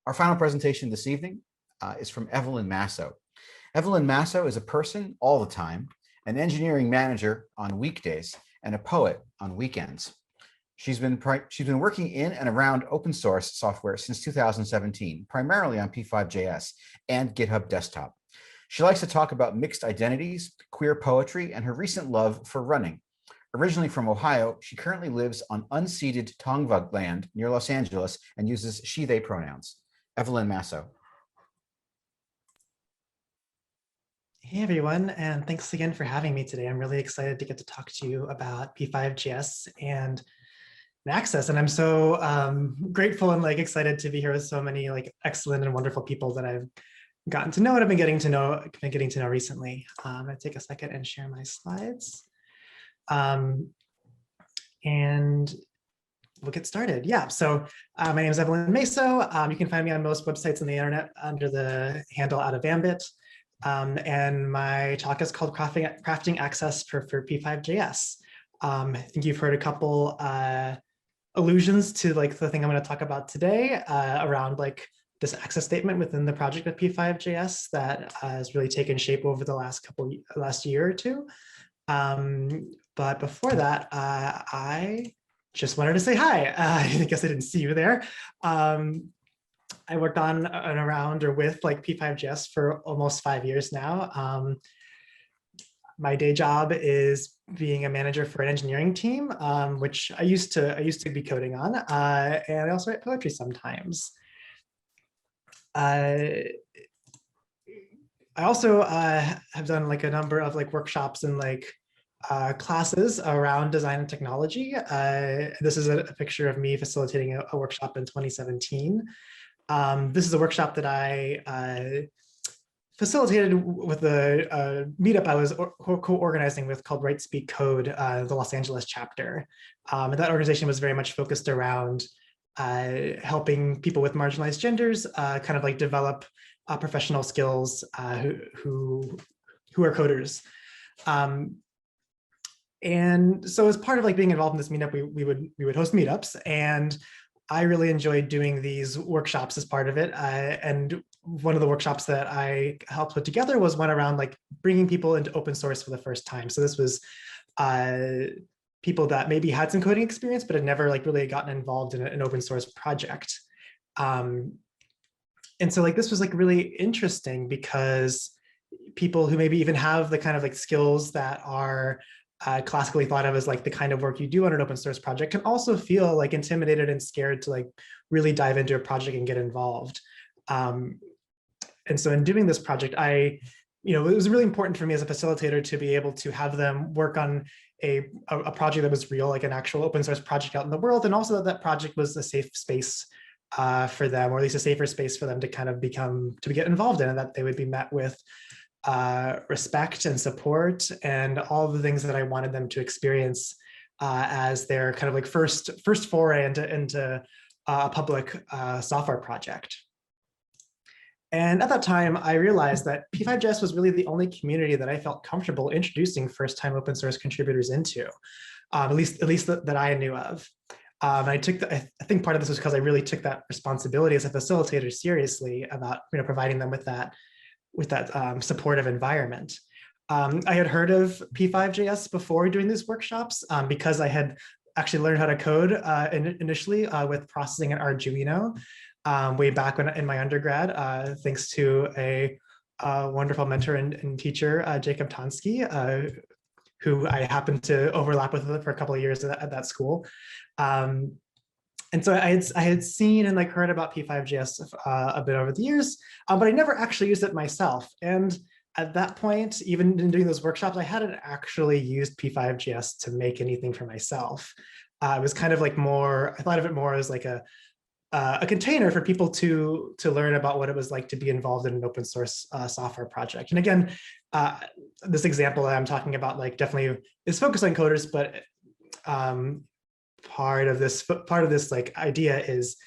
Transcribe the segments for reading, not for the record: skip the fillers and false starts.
Our final presentation this evening is from Evelyn Masso. Evelyn Masso is a person all the time, an engineering manager on weekdays, and a poet on weekends. She's been working in and around open source software since 2017, primarily on P5.js and GitHub Desktop. She likes to talk about mixed identities, queer poetry, and her recent love for running. Originally from Ohio, she currently lives on unceded Tongva land near Los Angeles and uses she/they pronouns. Evelyn Masso. Hey everyone, and thanks again for having me today. I'm really excited to get to talk to you about P5.js and Access, and I'm so grateful and excited to be here with so many excellent and wonderful people that I've gotten to know and I've been getting to know recently. I'm going to take a second and share my slides, and we'll get started. Yeah, so my name is Evelyn Masso. You can find me on most websites on the internet under the handle out of Ambit. And my talk is called Crafting Access for P5.js. I think you've heard a couple allusions to the thing I'm going to talk about today around this access statement within the project of P5.js that has really taken shape over the last year or two. But before that, I just wanted to say hi. I guess I didn't see you there. I worked on and around or with P5.js for almost 5 years now. My day job is being a manager for an engineering team, which I used to be coding on, and I also write poetry sometimes. I also have done a number of workshops and classes around design and technology. This is a picture of me facilitating a workshop in 2017. This is a workshop that I facilitated with a meetup I was co-organizing with called Write Speak Code, the Los Angeles chapter. And that organization was very much focused around helping people with marginalized genders develop professional skills who are coders. And so as part of being involved in this meetup, we would host meetups, and I really enjoyed doing these workshops as part of it. And one of the workshops that I helped put together was one around bringing people into open source for the first time. So this was people that maybe had some coding experience, but had never really gotten involved in an open source project. And so this was really interesting because people who maybe even have the skills that are classically thought of as the kind of work you do on an open source project can also feel intimidated and scared to really dive into a project and get involved. And so in doing this project, it was really important for me as a facilitator to be able to have them work on a project that was real, an actual open source project out in the world, and also that project was a safe space for them, or at least a safer space for them to get involved in, and that they would be met with respect and support and all the things that I wanted them to experience as their first foray into a public software project. And at that time, I realized that P5.js was really the only community that I felt comfortable introducing first-time open source contributors into, at least that I knew of. I think part of this was because I really took that responsibility as a facilitator seriously about providing them with that supportive environment. I had heard of P5.js before doing these workshops because I had actually learned how to code initially with processing at Arduino way back in my undergrad, thanks to a wonderful mentor and teacher, Jacob Tonsky, who I happened to overlap with for a couple of years at that school. And so I had seen and heard about P5.js a bit over the years, but I never actually used it myself. And at that point, even in doing those workshops, I hadn't actually used P5.js to make anything for myself. It was more, I thought of it more as a container for people to learn about what it was like to be involved in an open source software project. And again, this example that I'm talking about definitely is focused on coders, but part of this idea is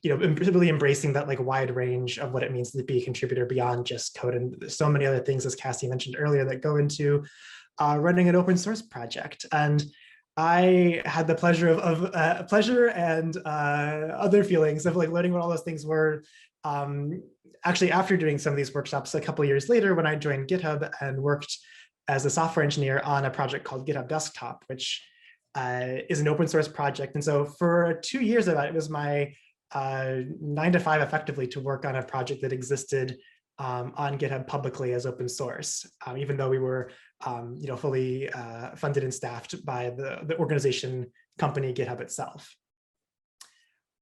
really embracing that wide range of what it means to be a contributor beyond just code. And there's so many other things, as Cassie mentioned earlier, that go into running an open source project. And I had the pleasure of pleasure and other feelings of like learning what all those things were. Actually, after doing some of these workshops a couple of years later, when I joined GitHub and worked as a software engineer on a project called GitHub Desktop, which is an open source project. And so for 2 years of that, it was my 9 to 5 effectively to work on a project that existed on GitHub publicly as open source, even though we were fully funded and staffed by the organization company GitHub itself.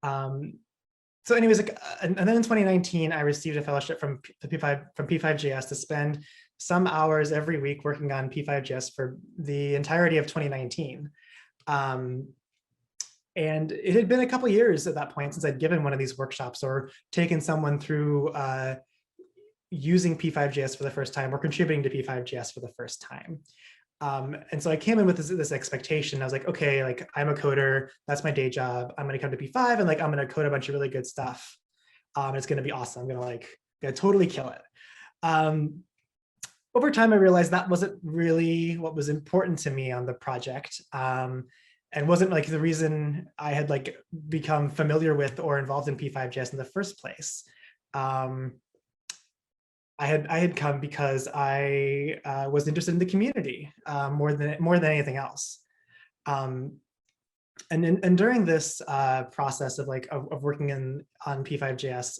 So anyways, and then in 2019, I received a fellowship from P5JS to spend some hours every week working on P5JS for the entirety of 2019. And it had been a couple of years at that point since I'd given one of these workshops or taken someone through using P5JS for the first time or contributing to P5JS for the first time. And so I came in with this expectation. I was like, okay, like I'm a coder, that's my day job. I'm gonna come to P5 and like I'm gonna code a bunch of really good stuff. It's gonna be awesome. I'm gonna totally kill it. Over time, I realized that wasn't really what was important to me on the project, and wasn't like the reason I had like become familiar with or involved in P5JS in the first place. I had come because I was interested in the community more than anything else. And during this process of working on P5JS,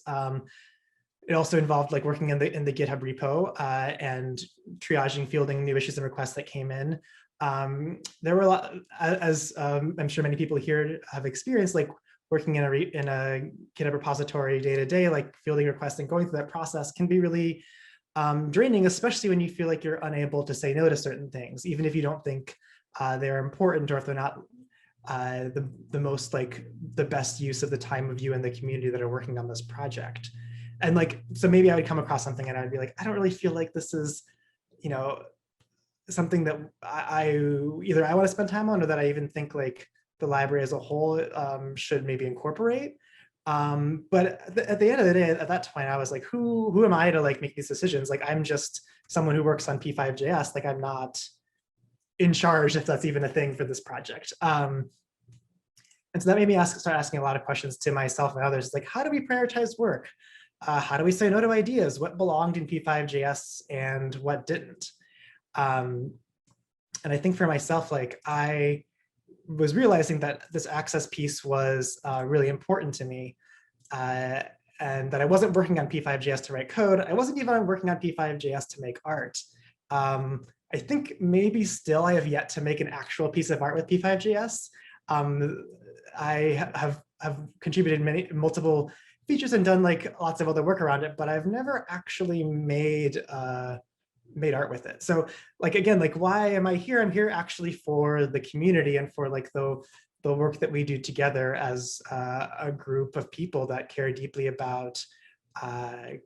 it also involved like working in the GitHub repo and triaging, fielding new issues and requests that came in. There were a lot, as I'm sure many people here have experienced, like working in a GitHub repository day to day, like fielding requests and going through that process can be really draining, especially when you feel like you're unable to say no to certain things, even if you don't think they're important or if they're not the most like the best use of the time of you and the community that are working on this project. And like, so maybe I would come across something and I'd be like, I don't really feel like this is, something that either I want to spend time on or that I even think like the library as a whole should maybe incorporate. But at the end of the day, at that point, I was like, who am I to like make these decisions? Like, I'm just someone who works on P5JS. Like, I'm not in charge, if that's even a thing for this project. And so that made me start asking a lot of questions to myself and others. Like, how do we prioritize work? How do we say no to ideas? What belonged in P5JS and what didn't? And I think for myself, like I was realizing that this access piece was really important to me, and that I wasn't working on P5JS to write code. I wasn't even working on P5JS to make art. I think maybe still I have yet to make an actual piece of art with P5JS. I have contributed multiple features and done like lots of other work around it, but I've never actually made art with it. So like, again, like why am I here? I'm here actually for the community and for like the work that we do together as a group of people that care deeply about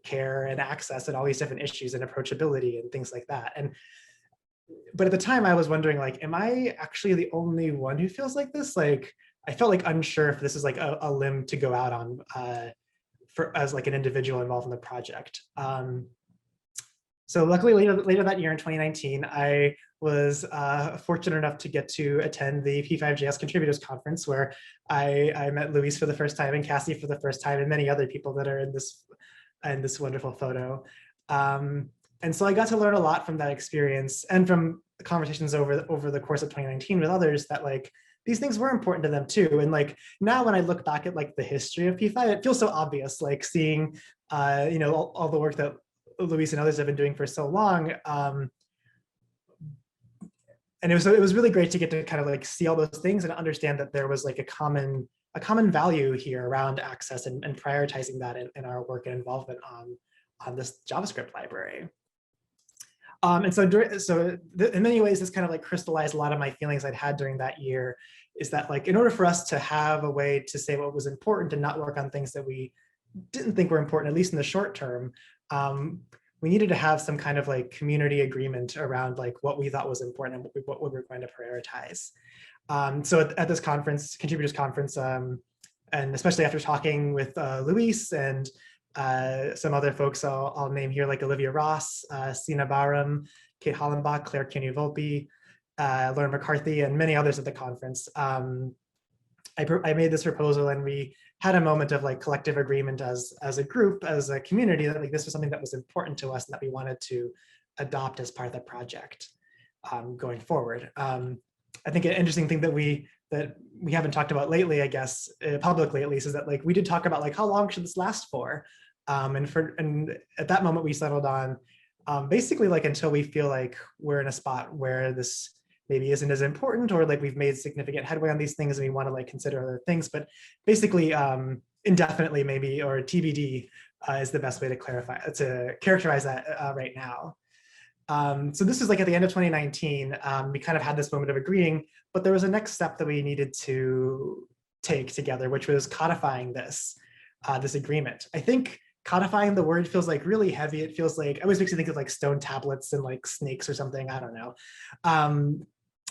care and access and all these different issues and approachability and things like that. But at the time I was wondering like, am I actually the only one who feels like this? Like, I felt like unsure if this is like a limb to go out on as like an individual involved in the project. So luckily later that year in 2019, I was fortunate enough to get to attend the P5JS Contributors Conference, where I met Luis for the first time and Cassie for the first time and many other people that are in this wonderful photo. And so I got to learn a lot from that experience and from conversations over the course of 2019 with others that like, these things were important to them too. And like now when I look back at like the history of P5, it feels so obvious, like seeing all the work that Luis and others have been doing for so long. And it was really great to get to kind of like see all those things and understand that there was like a common value here around access and prioritizing that in our work and involvement on this JavaScript library. And so in many ways, this kind of like crystallized a lot of my feelings I'd had during that year, is that like, in order for us to have a way to say what was important and not work on things that we didn't think were important, at least in the short term, we needed to have some kind of like community agreement around like what we thought was important and what we were going to prioritize. So at this conference, contributors conference, and especially after talking with Luis and some other folks I'll name here, like Olivia Ross, Sina Baram, Kate Hollenbach, Claire Kenny-Volpe, Lauren McCarthy, and many others at the conference. I made this proposal, and we had a moment of like collective agreement as a group, as a community, that like this was something that was important to us and that we wanted to adopt as part of the project going forward. I think an interesting thing that we haven't talked about lately, I guess, publicly at least, is that like we did talk about like how long should this last for, and at that moment we settled on basically like until we feel like we're in a spot where this maybe isn't as important, or like we've made significant headway on these things and we want to like consider other things, but basically indefinitely maybe, or TBD is the best way to characterize that right now. So this is like at the end of 2019, we kind of had this moment of agreeing, but there was a next step that we needed to take together, which was codifying this agreement. I think codifying the word feels like really heavy. It feels like, I always makes you think of like stone tablets and like snakes or something, I don't know.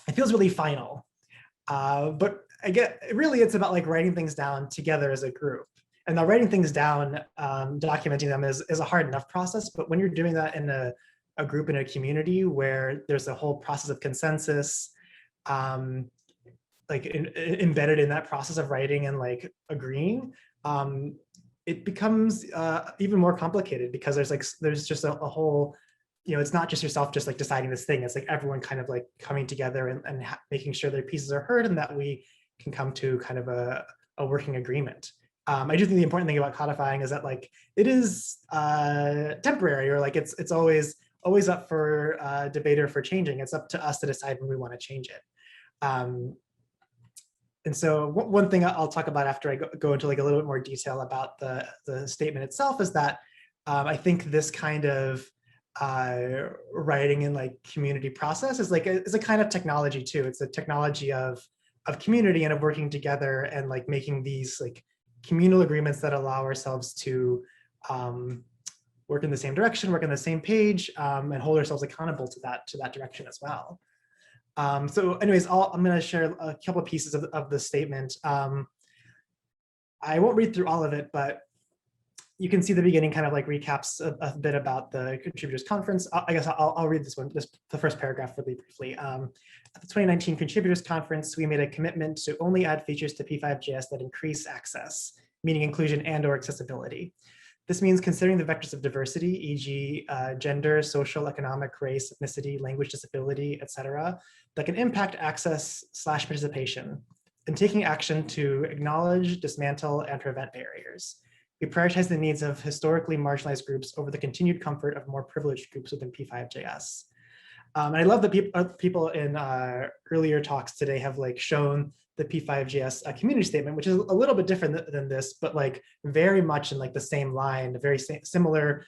It feels really final, but really it's about like writing things down together as a group. And now writing things down, documenting them is a hard enough process, but when you're doing that in a group, in a community where there's a whole process of consensus, like embedded in that process of writing and like agreeing, it becomes even more complicated, because there's just a whole, it's not just yourself just like deciding this thing. It's like everyone kind of like coming together and making sure their pieces are heard and that we can come to kind of a working agreement. I do think the important thing about codifying is that like it is temporary, or like it's always up for debate or for changing. It's up to us to decide when we want to change it. And so one thing I'll talk about after I go into like a little bit more detail about the statement itself is that I think this kind of writing and like community process is a kind of technology too. It's a technology of community and of working together and like making these like communal agreements that allow ourselves to work in the same direction, work on the same page, and hold ourselves accountable to that direction as well. So anyways, I'm going to share a couple of pieces of the statement. I won't read through all of it, but you can see the beginning kind of like recaps a bit about the contributors conference. I guess I'll read this one, just the first paragraph really briefly. At the 2019 contributors conference, we made a commitment to only add features to P5JS that increase access, meaning inclusion and/or accessibility. This means considering the vectors of diversity, e.g. Gender, social, economic, race, ethnicity, language, disability, etc., that can impact access/participation, and taking action to acknowledge, dismantle, and prevent barriers. We prioritize the needs of historically marginalized groups over the continued comfort of more privileged groups within P5JS. And I love that people in earlier talks today have like shown the P5JS community statement, which is a little bit different than this, but like very much in like the same line, very similar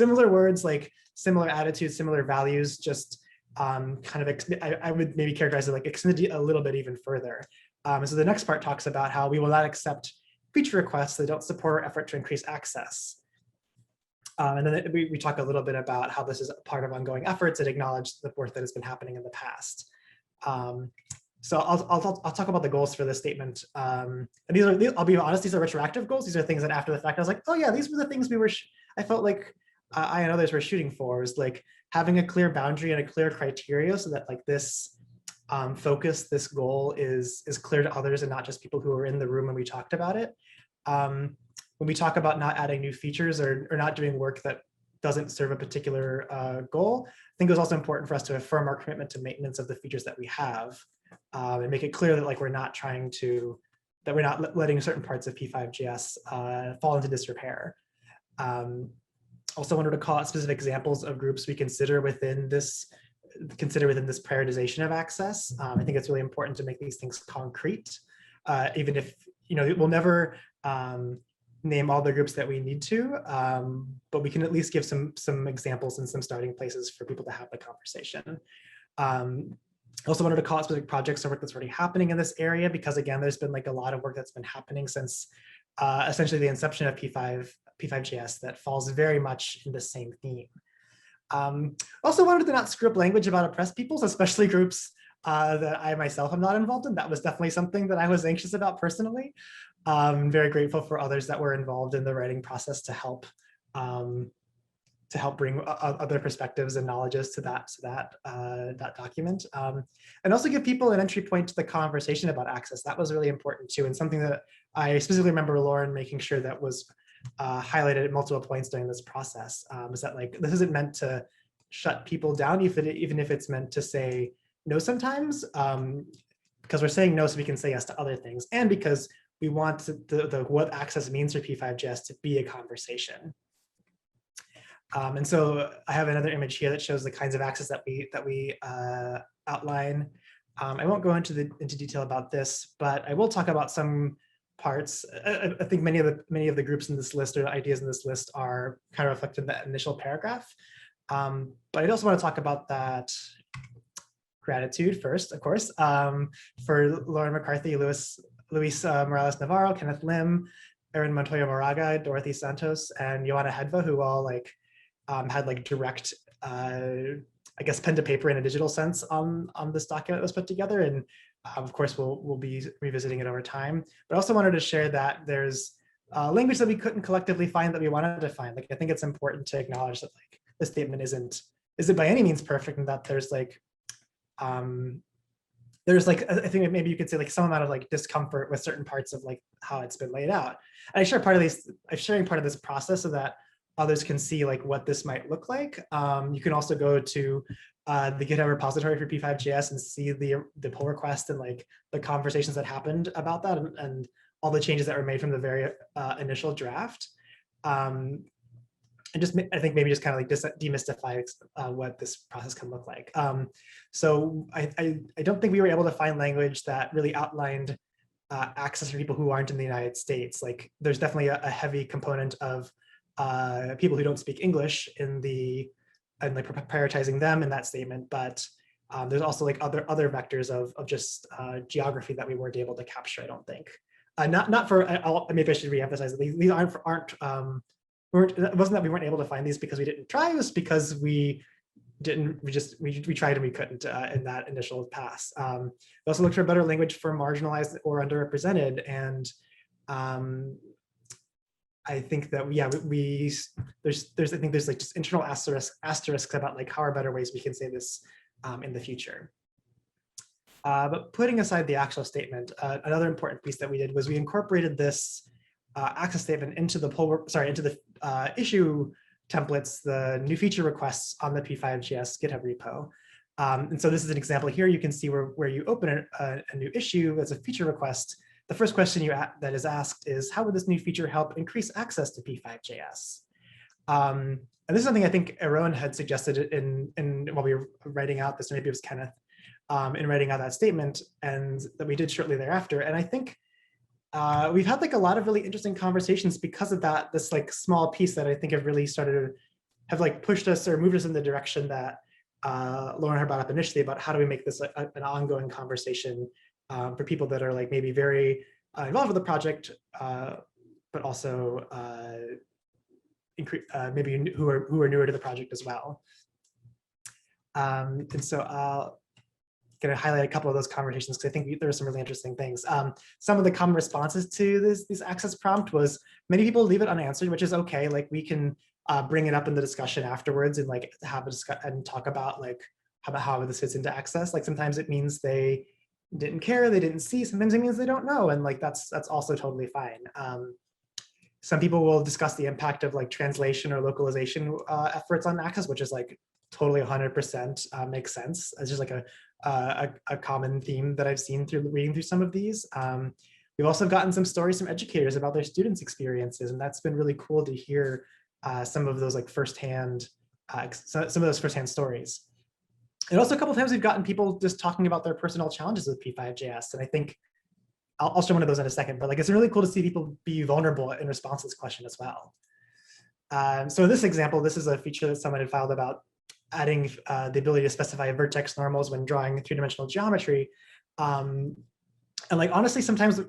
words, like similar attitudes, similar values, just kind of, I would maybe characterize it like extended a little bit even further. So the next part talks about how we will not accept feature requests that don't support our effort to increase access. And then we talk a little bit about how this is a part of ongoing efforts and acknowledge the work that has been happening in the past. So I'll talk about the goals for this statement. And I'll be honest, these are retroactive goals. These are things that after the fact I was like, oh yeah, these were the things I felt like I and others were shooting for, is like having a clear boundary and a clear criteria so that like this focus, this goal is clear to others and not just people who are in the room when we talked about it. When we talk about not adding new features or not doing work that doesn't serve a particular goal, I think it was also important for us to affirm our commitment to maintenance of the features that we have, and make it clear that like we're not letting certain parts of P5JS fall into disrepair. Also wanted to call out specific examples of groups we consider within this prioritization of access. I think it's really important to make these things concrete, even if we'll never name all the groups that we need to, but we can at least give some examples and some starting places for people to have the conversation. Also wanted to call out specific projects or work that's already happening in this area, because again, there's been like a lot of work that's been happening since essentially the inception of P5JS that falls very much in the same theme. Also wanted to not screw up language about oppressed peoples, especially groups that I myself am not involved in. That was definitely something that I was anxious about personally. I'm very grateful for others that were involved in the writing process to help to help bring other perspectives and knowledges to that document, and also give people an entry point to the conversation about access. That was really important too, and something that I specifically remember Lauren making sure that was highlighted at multiple points during this process. Is that like this isn't meant to shut people down, even if it's meant to say no sometimes, because we're saying no so we can say yes to other things, and because we want the what access means for P5JS to be a conversation. And so I have another image here that shows the kinds of access that we outline. I won't go into detail about this, but I will talk about some parts. I think many of the groups in this list or ideas in this list are kind of reflected in that initial paragraph. But I also want to talk about that gratitude first, of course, for Lauren McCarthy, Luis Morales Navarro, Kenneth Lim, Erin Montoya Moraga, Dorothy Santos, and Joanna Hedva, who all had direct, I guess, pen to paper in a digital sense on this document that was put together. And of course, we'll be revisiting it over time. But I also wanted to share that there's language that we couldn't collectively find that we wanted to find. I think it's important to acknowledge that the statement isn't by any means perfect, and that there's I think maybe you could say some amount of discomfort with certain parts of how it's been laid out. And I share part of these. I'm sharing part of this process so that others can see what this might look like. You can also go to the GitHub repository for P5JS and see the pull request and the conversations that happened about that, and all the changes that were made from the very initial draft. And just I think maybe just kind of demystify what this process can look like. So I don't think we were able to find language that really outlined access for people who aren't in the United States. There's definitely a heavy component of people who don't speak English and prioritizing them in that statement, but there's also other vectors of just geography that we weren't able to capture. I don't think. Not for. Maybe I should reemphasize that these aren't. It wasn't that we weren't able to find these because we didn't try. It was because we didn't. We tried and we couldn't in that initial pass. We also looked for better language for marginalized or underrepresented, and I think that there's just internal asterisks about how are better ways we can say this in the future. But putting aside the actual statement, another important piece that we did was we incorporated this access statement into the issue templates, the new feature requests on the P5JS GitHub repo. And so this is an example here. You can see where you open a new issue as a feature request. The first question that is asked is, how would this new feature help increase access to P5JS? And this is something I think Aaron had suggested while we were writing out this, or maybe it was Kenneth, in writing out that statement, and that we did shortly thereafter. And I think we've had a lot of really interesting conversations because of that. This small piece that I think have really have pushed us or moved us in the direction that Lauren had brought up initially about how do we make this an ongoing conversation for people that are maybe very involved with the project, but also maybe who are newer to the project as well. And so I'll going to highlight a couple of those conversations because I think there were some really interesting things. Some of the common responses to this access prompt was many people leave it unanswered, which is okay. We can bring it up in the discussion afterwards and have a discussion and talk about how this fits into access. Sometimes it means they didn't care, they didn't see. Sometimes it means they don't know, and that's also totally fine. Some people will discuss the impact of translation or localization efforts on access, which is totally 100% makes sense. It's just a common theme that I've seen through reading through some of these. We've also gotten some stories from educators about their students' experiences, and that's been really cool to hear some of those firsthand stories. And also a couple of times we've gotten people just talking about their personal challenges with P5JS, and I think I'll show one of those in a second, but it's really cool to see people be vulnerable in response to this question as well. So in this example, this is a feature that someone had filed about adding the ability to specify vertex normals when drawing three-dimensional geometry. And honestly, sometimes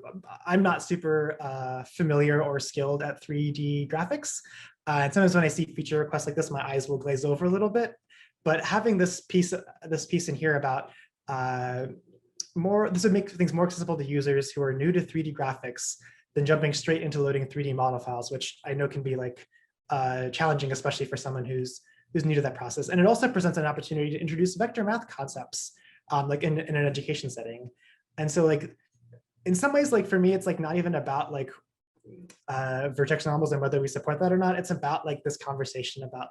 I'm not super familiar or skilled at 3D graphics. And sometimes when I see feature requests like this, my eyes will glaze over a little bit. But having this piece in here about this would make things more accessible to users who are new to 3D graphics than jumping straight into loading 3D model files, which I know can be challenging, especially for someone who's new to that process. And it also presents an opportunity to introduce vector math concepts, like in an education setting. And so like, in some ways, like for me, it's like not even about like vertex normals and whether we support that or not. It's about like this conversation about,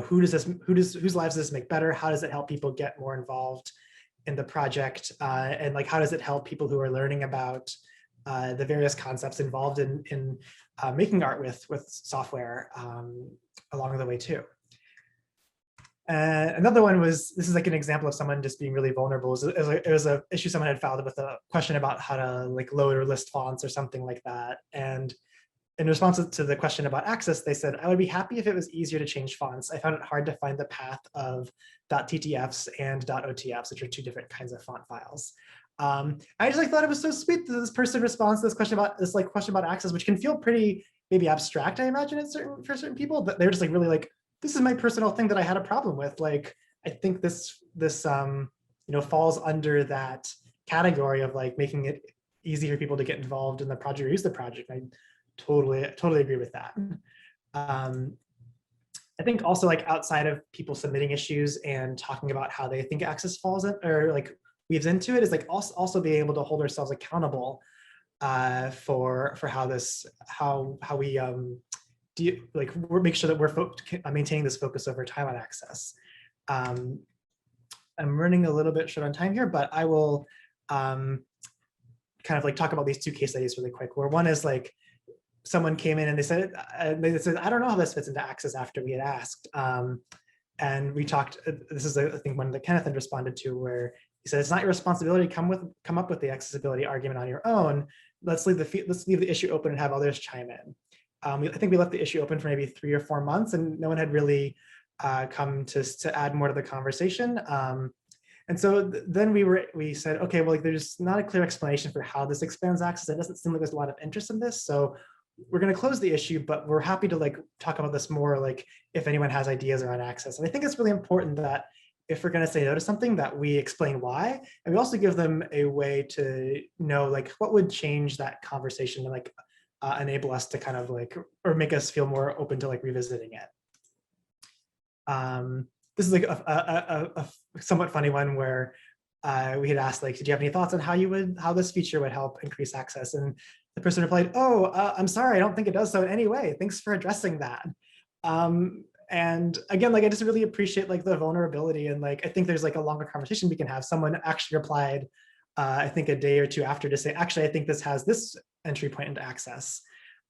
whose lives does this make better? How does it help people get more involved in the project? And like, how does it help people who are learning about the various concepts involved in making art with software along the way too. Another one was, this is like an example of someone just being really vulnerable. It was an issue someone had filed with a question about how to like load or list fonts or something like that. And in response to the question about access, they said, I would be happy if it was easier to change fonts. I found it hard to find the path of .ttfs and .otfs, which are two different kinds of font files. I just like thought it was so sweet that this person responds to this question about access, which can feel pretty maybe abstract, I imagine, for certain people, but they're just like really like, this is my personal thing that I had a problem with. Like, I think this falls under that category of like making it easy for people to get involved in the project or use the project. I totally agree with that. I think also like outside of people submitting issues and talking about how they think access falls in or like weaves into it is like also being able to hold ourselves accountable for how we make sure that we're maintaining this focus over time on access. I'm running a little bit short on time here, but I will kind of like talk about these two case studies really quick, where one is like someone came in and they said, I don't know how this fits into access after we had asked. And we talked, this is I think one that Kenneth had responded to, where he said, it's not your responsibility to come up with the accessibility argument on your own. Let's leave the issue open and have others chime in. I think we left the issue open for maybe 3 or 4 months and no one had really come to add more to the conversation. And so then we said, okay, well, like, there's not a clear explanation for how this expands access. It doesn't seem like there's a lot of interest in this. So we're going to close the issue, but we're happy to like talk about this more, like if anyone has ideas around access. And I think it's really important that if we're going to say no to something, that we explain why, and we also give them a way to know like what would change that conversation and like enable us to kind of like, or make us feel more open to like revisiting it. This is like a somewhat funny one where we had asked like, did you have any thoughts on how this feature would help increase access? And the person replied, oh, I'm sorry, I don't think it does so in any way. Thanks for addressing that. And again, like I just really appreciate like the vulnerability, and like I think there's like a longer conversation we can have. Someone actually replied, I think a day or two after, to say, actually, I think this has this entry point into access.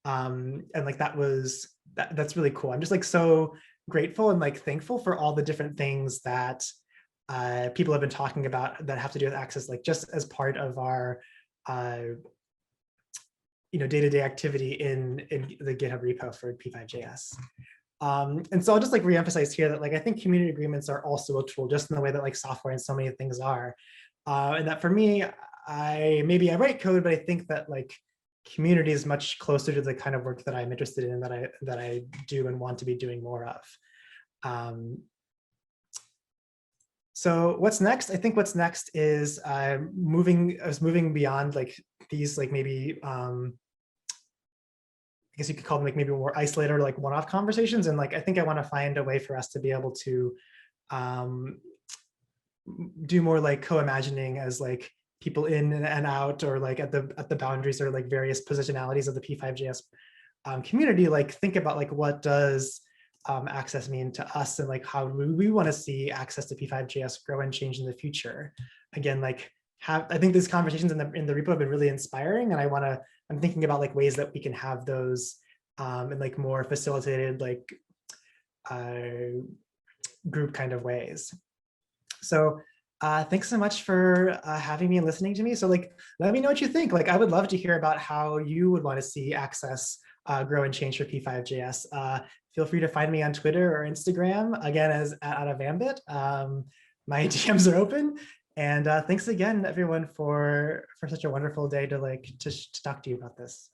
And like that's really cool. I'm just like so grateful and like thankful for all the different things that people have been talking about that have to do with access, like just as part of our day-to-day activity in the GitHub repo for P5JS. And so I'll just like reemphasize here that like I think community agreements are also a tool, just in the way that like software and so many things are. And that for me, maybe I write code, but I think that like community is much closer to the kind of work that I'm interested in, that I do and want to be doing more of. So what's next? I think what's next is moving beyond like these like maybe I guess you could call them like maybe more isolated or like one-off conversations. And like I think I want to find a way for us to be able to do more like co-imagining as like people in and out, or like at the boundaries, or like various positionalities of the P5JS community. Like think about like what does access mean to us, and like how we want to see access to P5JS grow and change in the future. Again, like I think these conversations in the repo have been really inspiring, and I'm thinking about like ways that we can have those in like more facilitated like group kind of ways. So thanks so much for having me and listening to me. So like, let me know what you think. Like, I would love to hear about how you would want to see access grow and change for P5JS. Feel free to find me on Twitter or Instagram, again, as @outofambit. My DMs are open. And thanks again, everyone, for such a wonderful day to talk to you about this.